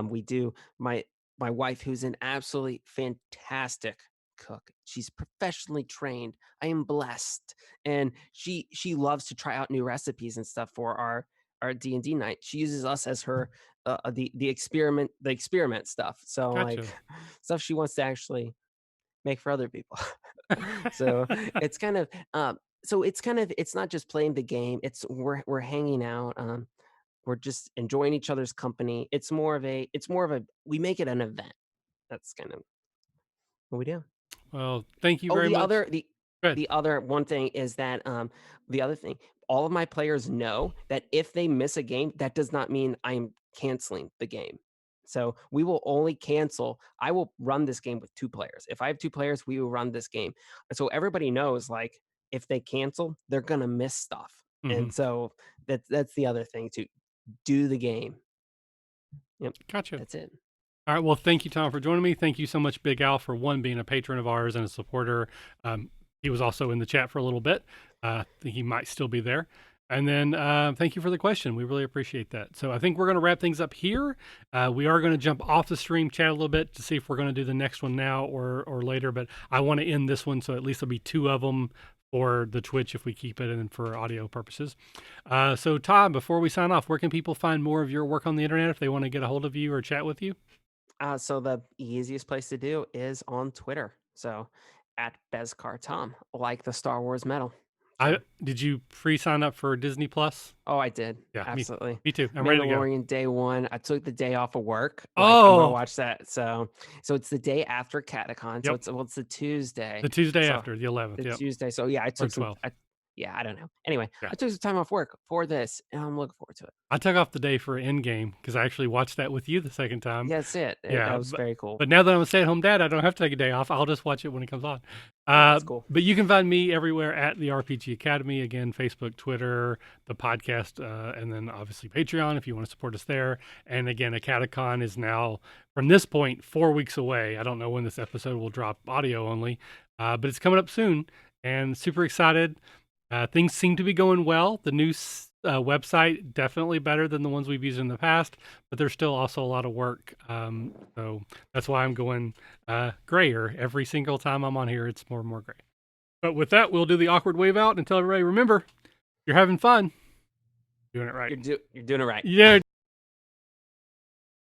We do my wife, who's an absolutely fantastic cook. She's professionally trained. I am blessed, and she loves to try out new recipes and stuff for our D&D night. She uses us as her the experiment stuff. So like Gotcha. stuff she wants to actually make for other people. So it's kind of it's not just playing the game. We're hanging out. We're just enjoying each other's company. It's more of a we make it an event. That's kind of what we do. Well, thank you Oh, very the much. other the Good. the other one thing is that, the other thing, all of my players know that if they miss a game, that does not mean I'm canceling the game. So, we will only cancel I will run this game with 2 players. If I have 2 players, we will run this game. So everybody knows, like, if they cancel, they're gonna miss stuff. Hmm. And so that's the other thing to do the game. Yep, Gotcha. that's it. All right. Well, thank you, Tom, for joining me. Thank you so much, Big Al, for one, being a patron of ours and a supporter. He was also in the chat for a little bit. I think he might still be there. And then thank you for the question. We really appreciate that. So I think we're going to wrap things up here. We are going to jump off the stream chat a little bit to see if we're going to do the next one now or later. But I want to end this one, so at least there'll be 2 of them for the Twitch if we keep it, and then for audio purposes. So Tom, before we sign off, where can people find more of your work on the internet if they want to get a hold of you or chat with you? So the easiest place to do is on Twitter. So at BezcarTom, like the Star Wars medal. I So Did you pre-sign up for Disney Plus? oh, I did. Yeah, Absolutely. me too. I'm ready to go. Mandalorian day one. I took the day off of work. Like I'm gonna Oh, watch that. So it's the day after Catacon. So yep. it's the Tuesday. The Tuesday So after the 11th. the Yep, Tuesday. So yeah, I or took some 12th. yeah, I don't know. Anyway, Yeah. I took some time off work for this and I'm looking forward to it. I took off the day for Endgame because I actually watched that with you the second time. Yeah, that's it. That Yeah, was very cool. but now that I'm a stay-at-home dad, I don't have to take a day off. I'll just watch it when it comes on. Yeah, that's cool. But you can find me everywhere at the RPG Academy. Again, Facebook, Twitter, the podcast, and then obviously Patreon if you want to support us there. And again, Acadicon is now, from this point, 4 weeks away. I don't know when this episode will drop, audio only, but it's coming up soon, and super excited. Things seem to be going well. The new website, definitely better than the ones we've used in the past, but there's still also a lot of work. So that's why I'm going grayer every single time I'm on here. It's more and more gray. But with that, we'll do the awkward wave out and tell everybody, remember, you're having fun. Doing it right. You're doing it right. Yeah.